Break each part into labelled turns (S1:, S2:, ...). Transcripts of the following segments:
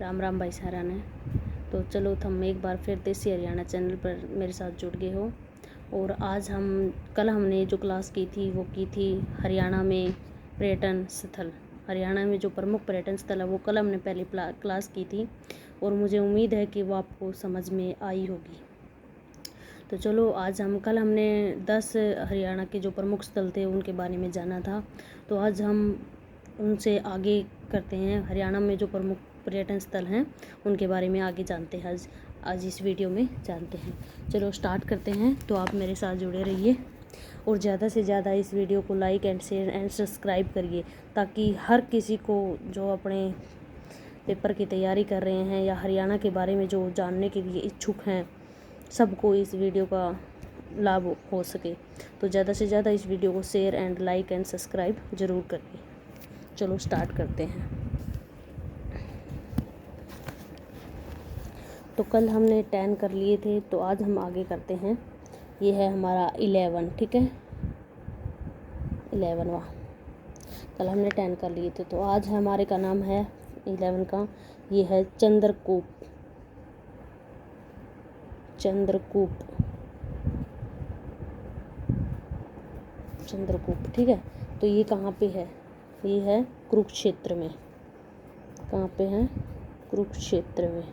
S1: राम राम भाई सारा ने। तो चलो हम एक बार फिर देसी हरियाणा चैनल पर मेरे साथ जुड़ गए हो। और आज कल हमने जो क्लास की थी वो की थी हरियाणा में पर्यटन स्थल। हरियाणा में जो प्रमुख पर्यटन स्थल है वो कल हमने पहली क्लास की थी और मुझे उम्मीद है कि वो आपको समझ में आई होगी। तो चलो आज कल हमने 10 हरियाणा के जो प्रमुख स्थल थे उनके बारे में जाना था। तो आज हम उनसे आगे करते हैं, हरियाणा में जो प्रमुख पर्यटन स्थल हैं उनके बारे में आगे जानते हैं। आज इस वीडियो में जानते हैं। चलो स्टार्ट करते हैं। तो आप मेरे साथ जुड़े रहिए और ज़्यादा से ज़्यादा इस वीडियो को like and share and subscribe करिए, ताकि हर किसी को जो अपने पेपर की तैयारी कर रहे हैं या हरियाणा के बारे में जो जानने के लिए इच्छुक हैं सबको इस वीडियो का लाभ हो सके। तो ज़्यादा से ज़्यादा इस वीडियो को share and like and subscribe ज़रूर करिए। चलो स्टार्ट करते हैं। तो कल हमने 10 कर लिए थे, तो आज हम आगे करते हैं। ये है हमारा 11, ठीक है, 11वां। कल हमने 10 कर लिए थे, तो आज हमारे का नाम है 11 का, ये है चंद्रकूप। चंद्रकूप, चंद्रकूप, ठीक है। तो ये कहाँ पे है? ये है कुरुक्षेत्र में। कहाँ पे है? कुरुक्षेत्र में।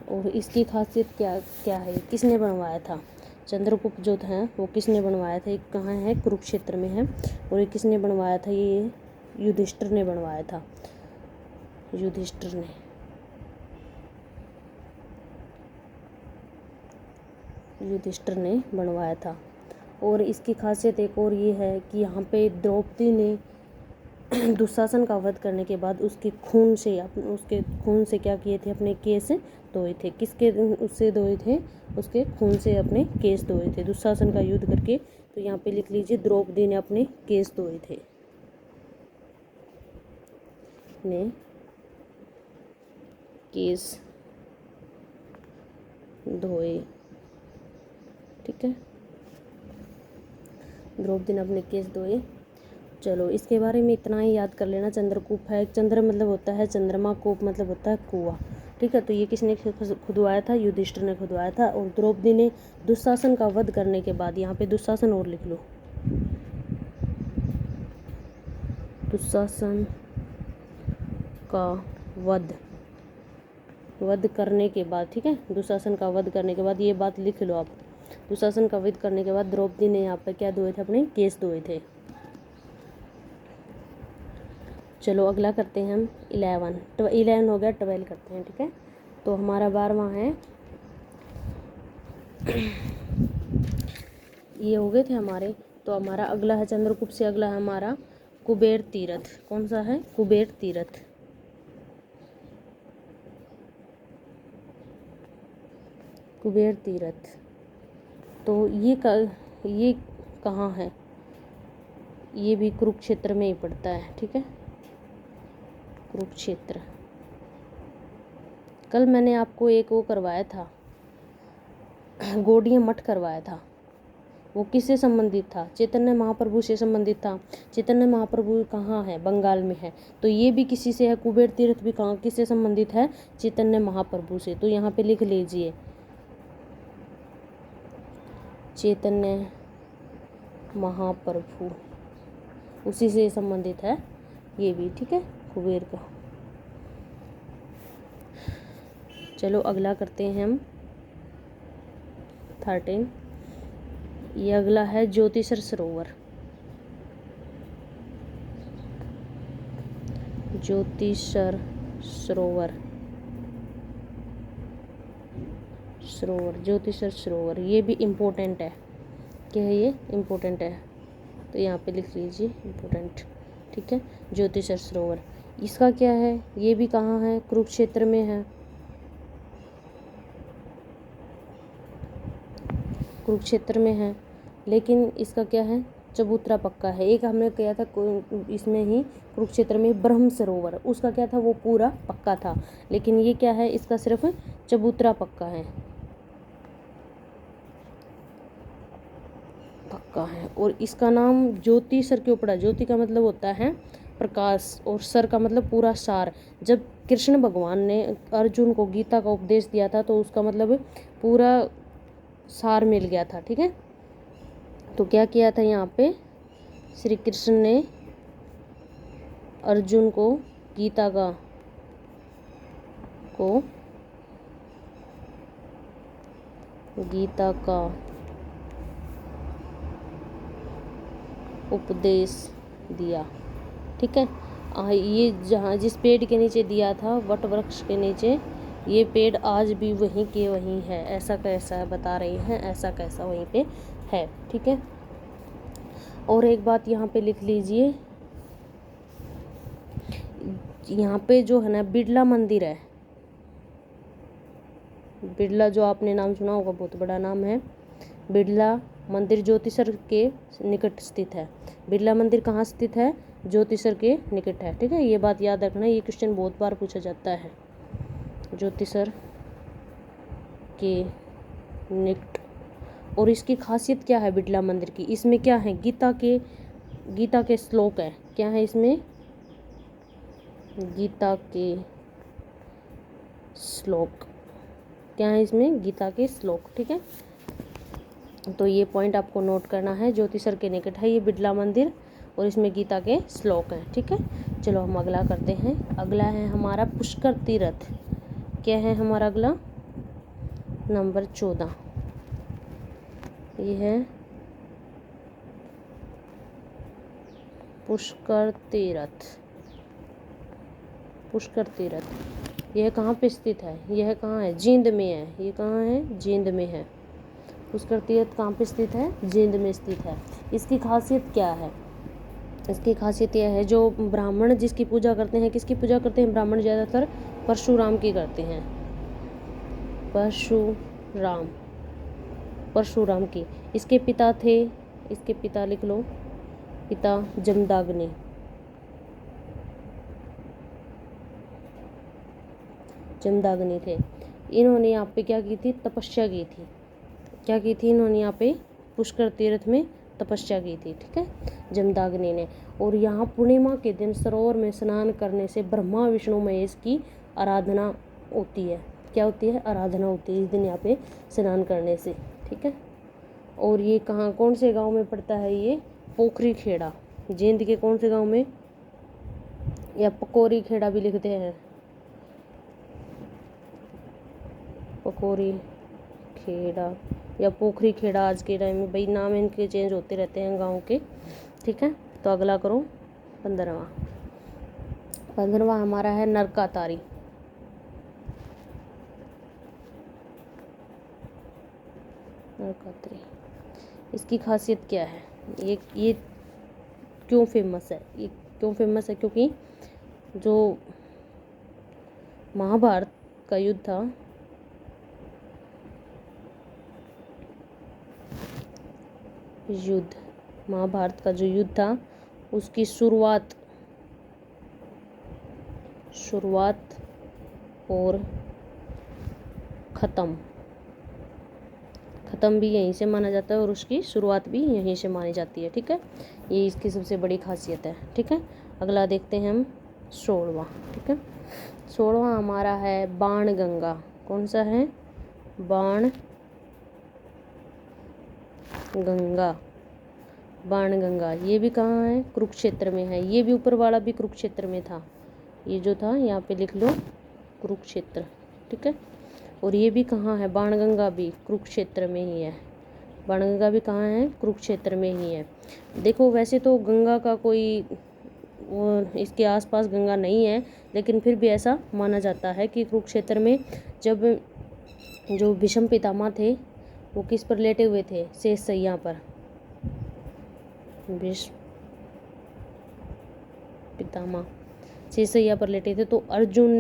S1: और इसकी खासियत क्या क्या है? किसने बनवाया था? चंद्रगुप्त जो है वो किसने बनवाया था? ये कहाँ है? कुरुक्षेत्र में है। और ये किसने बनवाया था? ये युधिष्ठिर ने बनवाया था। युधिष्ठिर ने। युधिष्ठिर ने बनवाया था। और इसकी खासियत एक और ये है कि यहाँ पे द्रौपदी ने दुशासन का वध करने के बाद उसके खून से क्या किए थे? अपने केस धोए थे। किसके उससे धोए थे? उसके खून से अपने केस धोए थे दुशासन का युद्ध करके। तो यहाँ पे लिख लीजिए, द्रौपदी ने अपने केस धोए थे। ने केस धोए, ठीक है। द्रौपदी ने अपने केस धोए। चलो इसके बारे में इतना ही याद कर लेना। चंद्रकूप है, चंद्र मतलब होता है चंद्रमा, कूप मतलब होता है कुआं, ठीक है। तो ये किसने खुदवाया था? युधिष्ठिर ने खुदवाया था। और द्रौपदी ने दुशासन का वध करने के बाद, यहाँ पे दुशासन और लिख लो, दुशासन का वध करने के बाद, ठीक है, दुशासन का वध करने के बाद, ये बात लिख लो आप। दुशासन का वध करने के बाद द्रौपदी ने यहाँ पे क्या धोए थे? अपने केस धोए थे। चलो अगला करते हैं हम 11 हो गया, 12 करते हैं, ठीक है। तो हमारा 12वां है ये हो गए थे हमारे। तो हमारा अगला है चंद्रकूप से अगला है हमारा कुबेर तीर्थ। कौन सा है? कुबेर तीर्थ। कुबेर तीर्थ। तो ये कहाँ है? ये भी कुरुक्षेत्र में ही पड़ता है, ठीक है, कुरुक्षेत्र। कल मैंने आपको एक वो करवाया था, गौड़िया मठ करवाया था। वो किससे संबंधित था? चैतन्य महाप्रभु से संबंधित था। चैतन्य महाप्रभु कहाँ है? बंगाल में है। तो ये भी किसी से है। कुबेर तीर्थ भी कहाँ किससे संबंधित है? चैतन्य महाप्रभु से। तो यहाँ पे लिख लीजिए, चैतन्य महाप्रभु, उसी से संबंधित है ये भी, ठीक है, कुबेर का। चलो अगला करते हैं हम 13। ये अगला है ज्योतिषर सरोवर। ज्योतिषर सरोवर, ज्योतिषर सरोवर, ये भी इम्पोर्टेंट है। क्या है ये? इम्पोर्टेंट है। तो यहाँ पे लिख लीजिए इम्पोर्टेंट, ठीक है। ज्योतिषर सरोवर, इसका क्या है? ये भी कहाँ है? कुरुक्षेत्र में है। कुरुक्षेत्र में है, लेकिन इसका क्या है? चबूतरा पक्का है। एक हमने किया था इसमें ही कुरुक्षेत्र में ब्रह्म सरोवर, उसका क्या था? वो पूरा पक्का था। लेकिन ये क्या है? इसका सिर्फ चबूतरा पक्का है, पक्का है। और इसका नाम ज्योतिषर क्यों पड़ा? ज्योति का मतलब होता है प्रकाश, और सर का मतलब पूरा सार। जब कृष्ण भगवान ने अर्जुन को गीता का उपदेश दिया था तो उसका मतलब पूरा सार मिल गया था। ठीक है, तो क्या किया था यहाँ पे, श्री कृष्ण ने अर्जुन को गीता का उपदेश दिया। ठीक है, ये जहाँ जिस पेड़ के नीचे दिया था, वट वृक्ष के नीचे, ये पेड़ आज भी वहीं के वहीं है। ऐसा कैसा बता रही हैं, ऐसा कैसा वहीं पे है। ठीक है, और एक बात यहाँ पे लिख लीजिए, यहाँ पे जो है ना बिड़ला मंदिर है, बिड़ला जो आपने नाम सुना होगा, बहुत बड़ा नाम है। बिड़ला मंदिर ज्योतिसर के निकट स्थित है। बिड़ला मंदिर कहाँ स्थित है? ज्योतिसर के निकट है। ठीक है, ये बात याद रखना, ये क्वेश्चन बहुत बार पूछा जाता है। ज्योतिसर के निकट। और इसकी खासियत क्या है बिड़ला मंदिर की? इसमें क्या है, गीता के श्लोक है। क्या है इसमें? गीता के श्लोक। क्या है इसमें? गीता के श्लोक। ठीक है, तो ये पॉइंट आपको नोट करना है। ज्योतिसर के निकट है ये बिड़ला मंदिर और इसमें गीता के श्लोक हैं। ठीक है, चलो हम अगला करते हैं। अगला है हमारा पुष्कर तीर्थ। क्या है हमारा अगला? नंबर 14 ये है पुष्कर तीर्थ। पुष्कर तीर्थ यह कहाँ पे स्थित है? यह कहाँ है? जींद में है। ये कहाँ है? जींद में है। पुष्कर तीर्थ कहाँ पे स्थित है? जींद में स्थित है। इसकी खासियत क्या है? इसकी खासियत यह है, जो ब्राह्मण जिसकी पूजा करते हैं, किसकी पूजा करते हैं ब्राह्मण? ज़्यादातर परशुराम की करते हैं। परशुराम की। इसके पिता थे, इसके पिता लिख लो, पिता जमदाग्नि। जमदाग्नि थे। इन्होंने यहाँ पे क्या की थी? तपस्या की थी। क्या की थी इन्होंने? यहाँ पे पुष्कर तीर्थ में तपस्या की थी। ठीक है, जमदाग्नि ने। और यहाँ पूर्णिमा के दिन सरोवर में स्नान करने से ब्रह्मा विष्णु महेश की आराधना होती है। क्या होती है? आराधना होती है इस दिन यहाँ पे स्नान करने से। ठीक है, और ये कहाँ, कौन से गांव में पड़ता है? ये पोखरी खेड़ा। जींद के कौन से गांव में? या पकोरी खेड़ा भी लिखते हैं, पकोरी खेड़ा या पोखरी खेड़ा। आज के टाइम में भाई नाम इनके चेंज होते रहते हैं गांव के। ठीक है, तो अगला करो 15वां हमारा है नरकातारी। नरकातारी, इसकी खासियत क्या है? ये क्यों फेमस है? ये क्यों फेमस है? क्योंकि जो महाभारत का युद्ध था, महाभारत का जो युद्ध था उसकी शुरुआत और ख़त्म भी यहीं से माना जाता है और उसकी शुरुआत भी यहीं से मानी जाती है। ठीक है, ये इसकी सबसे बड़ी खासियत है। ठीक है, अगला देखते हैं हम 16वां। ठीक है, 16वां हमारा है बाणगंगा। कौन सा है? बाणगंगा। ये भी कहाँ है? कुरुक्षेत्र में है। ये भी ऊपर वाला भी कुरुक्षेत्र में था। ये जो था यहाँ पे लिख लो कुरुक्षेत्र। ठीक है, और ये भी कहाँ है? बाणगंगा भी कुरुक्षेत्र में ही है। बाणगंगा भी कहाँ है? कुरुक्षेत्र में ही है। देखो वैसे तो गंगा का कोई वो इसके आसपास गंगा नहीं है, लेकिन फिर भी ऐसा माना जाता है कि कुरुक्षेत्र में जब जो भीष्म पितामह थे वो किस पर लेटे हुए थे? शेष शैया पर। भीष्म पितामह शेष शैया पर लेटे थे, तो अर्जुन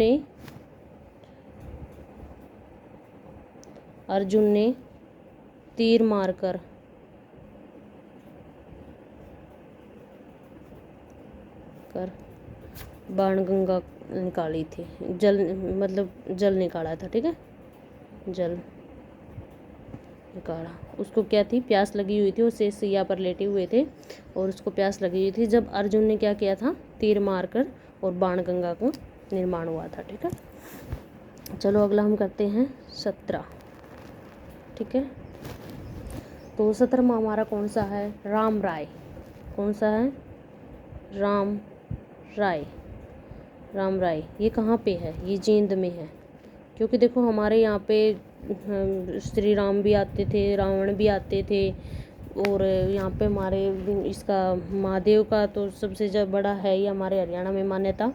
S1: ने तीर मारकर बाणगंगा निकाली थी। जल निकाला था। ठीक है, जल गाढ़ा। उसको क्या थी, प्यास लगी हुई थी, उसे सिया पर लेटे हुए थे और उसको प्यास लगी हुई थी जब अर्जुन ने क्या किया था, तीर मारकर और बाणगंगा को निर्माण हुआ था। ठीक है, चलो अगला हम करते हैं 17। ठीक है, तो 17वां हमारा कौन सा है, राम राय। कौन सा है, राम राय। राम राय ये कहाँ पे है, ये जींद में है, क्योंकि देखो हमारे यहाँ पे श्री राम भी आते थे, रावण भी आते थे, और यहाँ पे हमारे इसका महादेव का तो सबसे जो बड़ा है ये हमारे हरियाणा में मान्यता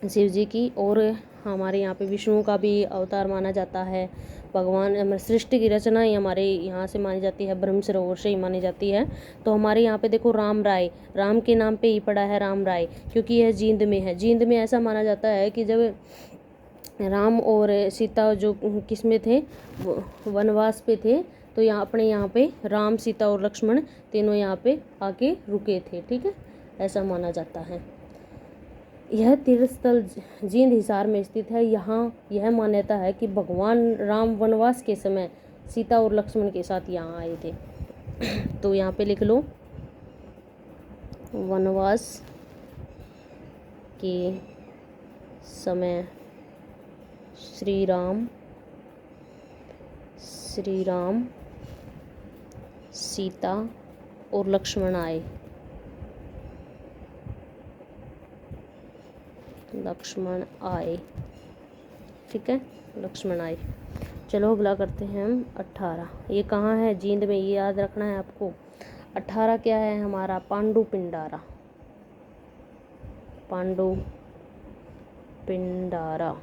S1: शिव जी की, और हमारे यहाँ पे विष्णु का भी अवतार माना जाता है। भगवान सृष्टि की रचना ही हमारे यहाँ से मानी जाती है, ब्रह्म सरोवर से ही मानी जाती है। तो हमारे यहाँ पे देखो राम राय, राम के नाम पे ही पड़ा है राम राय, क्योंकि यह जींद में है। जींद में ऐसा माना जाता है कि जब राम और सीता जो किस में थे, वनवास पे थे, तो यहाँ अपने यहाँ पे राम सीता और लक्ष्मण तीनों यहाँ पे आके रुके थे। ठीक है, ऐसा माना जाता है। यह तीर्थ स्थल जींद हिसार में स्थित है। यहाँ यह मान्यता है कि भगवान राम वनवास के समय सीता और लक्ष्मण के साथ यहाँ आए थे। तो यहाँ पे लिख लो, वनवास के समय श्री राम सीता और लक्ष्मण आए। ठीक है, लक्ष्मण आए। चलो अगला करते हैं हम 18। ये कहाँ है, जींद में, ये याद रखना है आपको। 18 क्या है हमारा, पांडु पिंडारा। पांडु पिंडारा,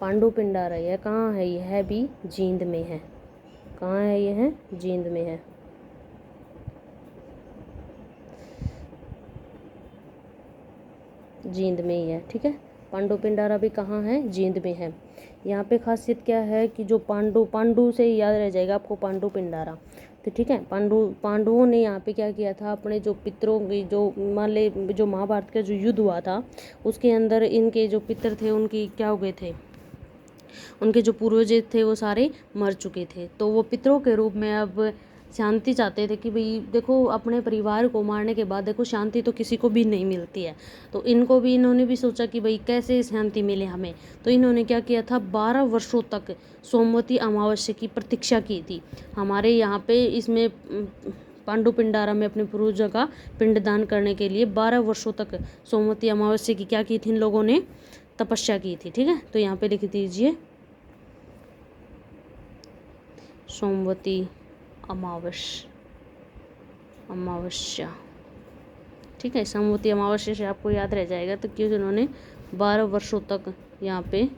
S1: पांडु पिंडारा यह कहाँ है, यह भी जींद में है। कहाँ है, यह जींद में है। जींद में ही है। ठीक है, पांडु पिंडारा भी कहाँ है, जींद में है। यहाँ पे खासियत क्या है कि जो पांडु से याद रह जाएगा आपको, पांडु पिंडारा। तो ठीक है, पांडवों ने यहाँ पे क्या किया था, अपने जो पितरों की जो मान ले जो महाभारत का जो युद्ध हुआ था उसके अंदर इनके जो पितर थे उनकी क्या हो गए थे, उनके जो पूर्वज थे वो सारे मर चुके थे। तो वो पितरों के रूप में अब शांति चाहते थे कि भाई देखो अपने परिवार को मारने के बाद देखो शांति तो किसी को भी नहीं मिलती है। तो इन्होंने भी सोचा कि भाई कैसे शांति मिले हमें। तो इन्होंने क्या किया था, 12 वर्षों तक सोमवती अमावस्या की प्रतीक्षा की थी। हमारे यहाँ पे इसमें पांडु पिंडारा में अपने पूर्वजों का पिंडदान करने के लिए 12 वर्षों तक सोमवती अमावस्या की क्या की थी, इन लोगों ने तपस्या की थी। ठीक है, तो यहाँ पे लिख दीजिए सोमवती अमावस्या। ठीक है, सोमवती अमावस्या से आपको याद रह जाएगा, तो क्योंकि उन्होंने 12 वर्षों तक यहाँ पे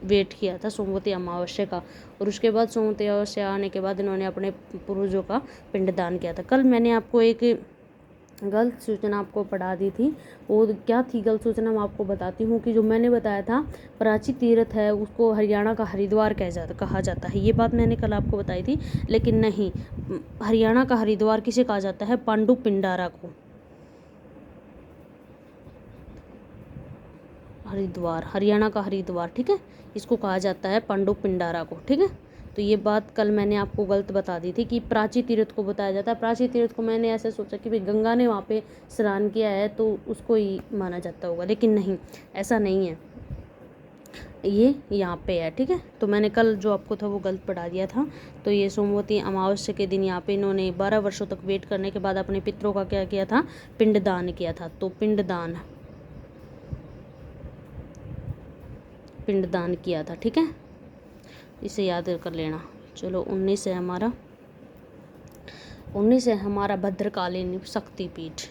S1: वेट किया था सोमवती अमावस्या का, और उसके बाद सोमवती अमावस्या आने के बाद इन्होंने अपने पूर्वजों का पिंडदान किया था। कल मैंने आपको एक गलत सूचना आपको पढ़ा दी थी, वो क्या थी गलत सूचना, मैं आपको बताती हूँ कि जो मैंने बताया था प्राची तीर्थ है उसको हरियाणा का हरिद्वार कहा जाता है। ये बात मैंने कल आपको बताई थी, लेकिन नहीं, हरियाणा का हरिद्वार किसे कहा जाता है, पांडु पिंडारा को। हरिद्वार, हरियाणा का हरिद्वार, ठीक है, इसको कहा जाता है पांडु पिंडारा को। ठीक है, तो ये बात कल मैंने आपको गलत बता दी थी कि प्राची तीर्थ को बताया जाता है। प्राची तीर्थ को मैंने ऐसे सोचा कि भाई गंगा ने वहाँ पे स्नान किया है तो उसको ही माना जाता होगा, लेकिन नहीं, ऐसा नहीं है, ये यहाँ पे है। ठीक है, तो मैंने कल जो आपको था वो गलत पढ़ा दिया था। तो ये सोमवती अमावस्या के दिन यहाँ पे इन्होंने 12 वर्षों तक वेट करने के बाद अपने पितरों का क्या किया था, पिंडदान किया था। तो पिंडदान किया था। ठीक है, इसे याद कर लेना। चलो 19 है हमारा भद्रकालीन शक्तिपीठ।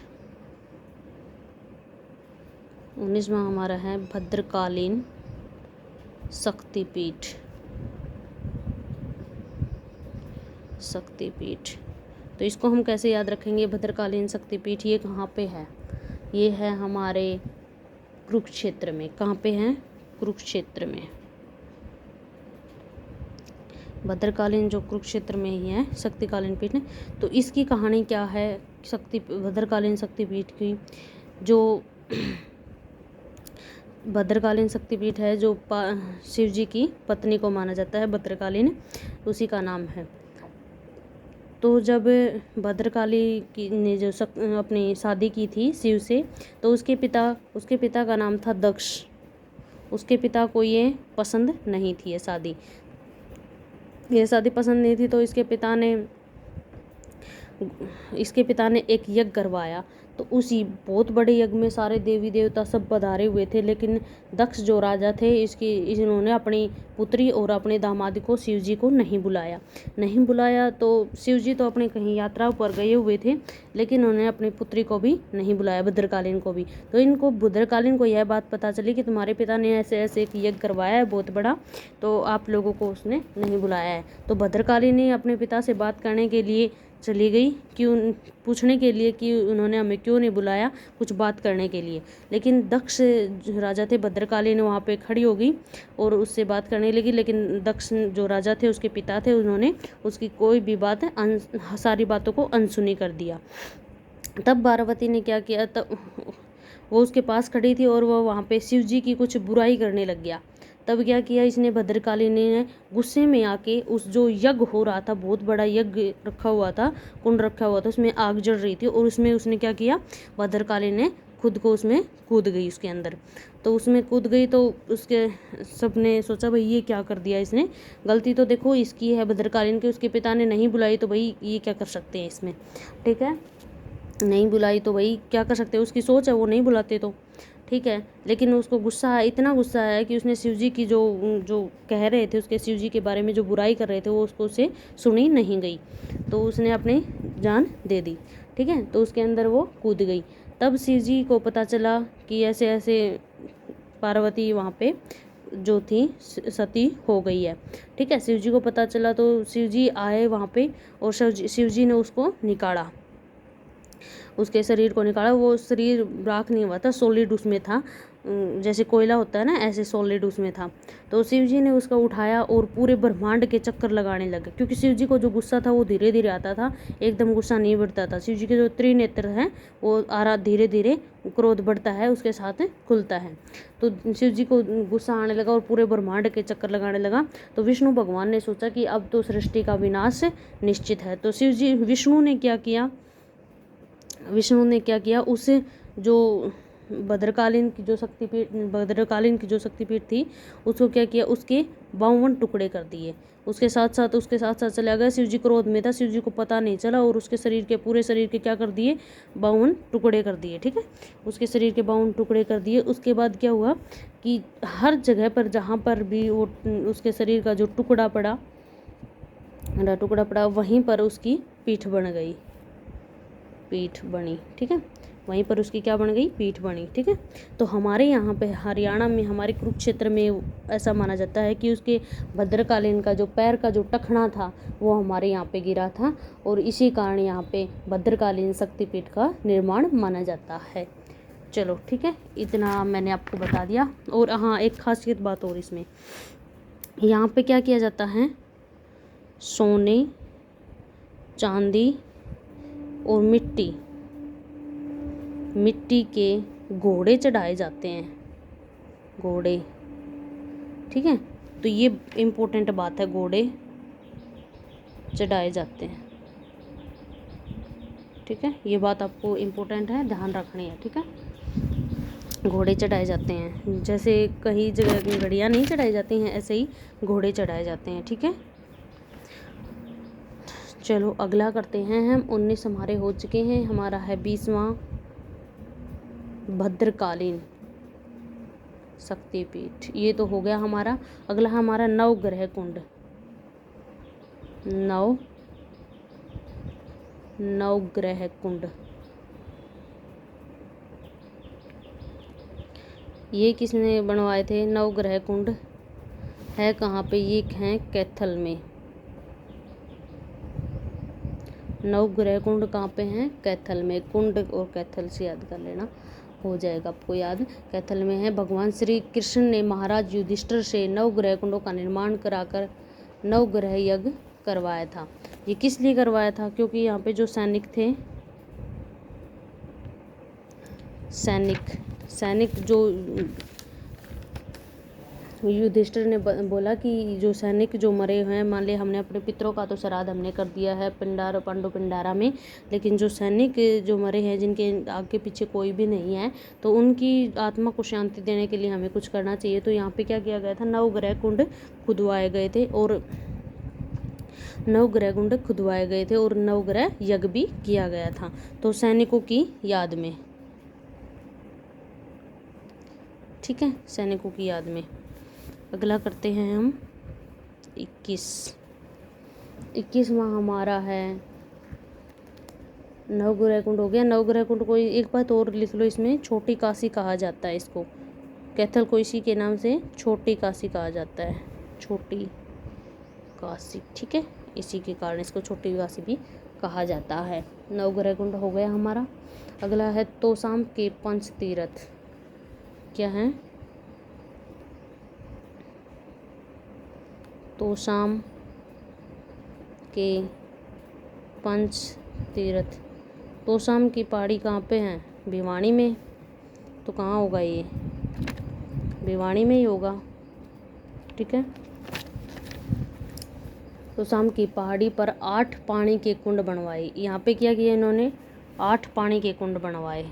S1: 19वां हमारा है भद्रकालीन शक्तिपीठ। तो इसको हम कैसे याद रखेंगे, भद्रकालीन शक्तिपीठ ये कहाँ पे है, ये है हमारे कुरुक्षेत्र में। कहाँ पे है, कुरुक्षेत्र में। भद्रकालीन जो कुरुक्षेत्र में ही है शक्तिकालीन पीठ। तो इसकी कहानी क्या है, भद्रकालीन शक्तिपीठ की, जो भद्रकालीन शक्तिपीठ है जो शिव जी की पत्नी को माना जाता है, भद्रकालीन उसी का नाम है। तो जब भद्रकाली की ने जो अपनी शादी की थी शिव से, तो उसके पिता का नाम था दक्ष। उसके पिता को ये पसंद नहीं थी, ये शादी पसंद नहीं थी। तो इसके पिता ने एक यज्ञ करवाया। तो उसी बहुत बड़े यज्ञ में सारे देवी देवता सब पधारे हुए थे, लेकिन दक्ष जो राजा थे इन्होंने अपनी पुत्री और अपने दामाद को शिव जी को नहीं बुलाया। तो शिव जी तो अपनी कहीं यात्रा पर गए हुए थे, लेकिन उन्होंने अपनी पुत्री को भी नहीं बुलाया, भद्रकालीन को भी। तो भद्रकालीन को यह बात पता चली कि तुम्हारे पिता ने ऐसे ऐसे एक यज्ञ करवाया है बहुत बड़ा, तो आप लोगों को उसने नहीं बुलाया है। तो भद्रकाली ने अपने पिता से बात करने के लिए चली गई, पूछने के लिए कि उन्होंने हमें क्यों नहीं बुलाया, कुछ बात करने के लिए। लेकिन दक्ष राजा थे, भद्रकाली ने वहाँ पे खड़ी हो गई और उससे बात करने लगी। लेकिन दक्ष जो राजा थे, उसके पिता थे, उन्होंने उसकी कोई भी बात सारी बातों को अनसुनी कर दिया। तब पार्वती ने क्या किया, तब वो उसके पास खड़ी थी और वो वहाँ पे शिव जी की कुछ बुराई करने लग गया। तब क्या किया इसने, भद्रकाली ने गुस्से में आके उस जो यज्ञ हो रहा था, बहुत बड़ा यज्ञ रखा हुआ था, कुंड रखा हुआ था, उसमें आग जल रही थी और उसमें उसने क्या किया, भद्रकाली ने खुद को उसमें कूद गई उसके अंदर। तो उसमें कूद गई तो उसके सबने सोचा भाई ये क्या कर दिया इसने, गलती तो देखो इसकी है भद्रकालीन की, उसके पिता ने नहीं बुलाई तो भाई ये क्या कर सकते हैं इसमें, ठीक है, नहीं बुलाई तो भाई क्या कर सकते हैं, उसकी सोच है, वो नहीं बुलाते तो ठीक है। लेकिन उसको गुस्सा है, इतना गुस्सा है कि उसने शिव जी की जो कह रहे थे, उसके शिव जी के बारे में जो बुराई कर रहे थे, वो उसको से सुनी नहीं गई। तो उसने अपनी जान दे दी, ठीक है। तो उसके अंदर वो कूद गई। तब शिव जी को पता चला कि ऐसे ऐसे पार्वती वहाँ पे जो थी सती हो गई है, ठीक है। शिव जी को पता चला तो शिव जी आए वहाँ पे और शिव जी ने उसको निकाला, उसके शरीर को निकाला। वो शरीर राख नहीं हुआ था, सॉलिड उसमें था, जैसे कोयला होता है ना, ऐसे सॉलिड उसमें था। तो शिव जी ने उसका उठाया और पूरे ब्रह्मांड के चक्कर लगाने लगे, क्योंकि शिव जी को जो गुस्सा था वो धीरे धीरे आता था, एकदम गुस्सा नहीं बढ़ता था। शिव जी के जो त्रिनेत्र हैं वो धीरे धीरे क्रोध बढ़ता है, उसके साथ खुलता है। तो शिव जी को गुस्सा आने लगा और पूरे ब्रह्मांड के चक्कर लगाने लगा। तो विष्णु भगवान ने सोचा कि अब तो सृष्टि का विनाश निश्चित है। तो विष्णु ने क्या किया, उस जो भद्रकालीन की जो शक्तिपीठ थी, उसको क्या किया, उसके 52 टुकड़े कर दिए। उसके साथ साथ चला गया। शिव जी क्रोध में था, शिव जी को पता नहीं चला और उसके पूरे शरीर के क्या कर दिए, 52 टुकड़े कर दिए, ठीक है। उसके शरीर के 52 टुकड़े कर दिए। उसके बाद क्या हुआ कि हर जगह पर जहाँ पर भी वो उसके शरीर का जो टुकड़ा पड़ा वहीं पर उसकी पीठ बनी, ठीक है। वहीं पर उसकी क्या बन गई, पीठ बनी, ठीक है। तो हमारे यहाँ पे हरियाणा में, हमारे कुरुक्षेत्र में ऐसा माना जाता है कि उसके भद्रकालीन का जो पैर का जो टखना था वो हमारे यहाँ पे गिरा था, और इसी कारण यहाँ पे भद्रकालीन शक्तिपीठ का निर्माण माना जाता है। चलो ठीक है, इतना मैंने आपको बता दिया। और हाँ, एक खासियत बात और इसमें, यहाँ पे क्या किया जाता है, सोने, चांदी और मिट्टी के घोड़े चढ़ाए जाते हैं, घोड़े, ठीक है। तो ये इम्पोर्टेंट बात है, घोड़े चढ़ाए जाते हैं, ठीक है। ये बात आपको इम्पोर्टेंट है, ध्यान रखनी है, ठीक है। घोड़े चढ़ाए जाते हैं, जैसे कहीं जगह घड़ियाँ नहीं चढ़ाई जाती हैं, ऐसे ही घोड़े चढ़ाए जाते हैं, ठीक है। चलो अगला करते हैं हम। 19 हमारे हो चुके हैं, हमारा है 20वां भद्रकालीन शक्तिपीठ, ये तो हो गया हमारा। अगला हमारा नवग्रह कुंड, नवग्रह कुंड। ये किसने बनवाए थे, नवग्रह कुंड है कहाँ पे, ये है कैथल में। नवग्रह कुंड कहाँ पे हैं, कैथल में। कुंड और कैथल से याद कर लेना, हो जाएगा आपको याद। कैथल में है। भगवान श्री कृष्ण ने महाराज युधिष्ठिर से नवग्रह कुंडों का निर्माण कराकर नवग्रह यज्ञ करवाया था। ये किस लिए करवाया था, क्योंकि यहाँ पे जो सैनिक थे, सैनिक जो युधिष्ठिर ने बोला कि जो सैनिक जो मरे हैं, मान लिया हमने अपने पितरों का तो श्राद्ध हमने कर दिया है पिंडार पांडु पिंडारा में, लेकिन जो सैनिक जो मरे हैं जिनके आगे पीछे कोई भी नहीं है, तो उनकी आत्मा को शांति देने के लिए हमें कुछ करना चाहिए। तो यहाँ पे क्या किया गया था, नवग्रह कुंड खुदवाए गए थे और नवग्रह यज्ञ भी किया गया था, तो सैनिकों की याद में। ठीक है, सैनिकों की याद में। अगला करते हैं हम 21वां हमारा है नवग्रह कुंड हो गया। नवग्रह कुंड को एक बात और लिख लो, इसमें छोटी काशी कहा जाता है इसको, कैथल कोसी के नाम से छोटी काशी कहा जाता है, छोटी काशी। ठीक है, इसी के कारण इसको छोटी काशी भी कहा जाता है। नवग्रह कुंड हो गया हमारा। अगला है तोशाम के पंच तीर्थ। क्या है, तोशाम के पंच तीर्थ। तोशाम की पहाड़ी कहाँ पे है, भिवानी में। तो कहाँ होगा ये, भिवानी में ही होगा। ठीक है, तोशाम की पहाड़ी पर 8 पानी के कुंड बनवाए। यहाँ पे क्या किया इन्होंने, 8 पानी के कुंड बनवाए।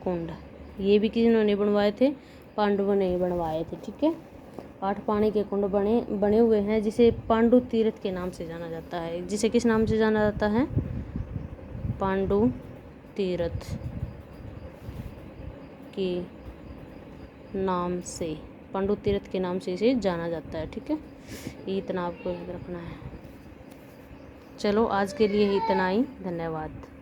S1: कुंड ये भी किन्होंने बनवाए थे, पांडवों ने ही बनवाए थे। ठीक है, 8 पानी के कुंड बने हुए हैं, जिसे पांडु तीर्थ के नाम से जाना जाता है। जिसे किस नाम से जाना जाता है, पांडु तीर्थ के नाम से, पांडु तीर्थ के नाम से इसे जाना जाता है। ठीक है, ये इतना आपको याद रखना है। चलो आज के लिए इतना ही, धन्यवाद।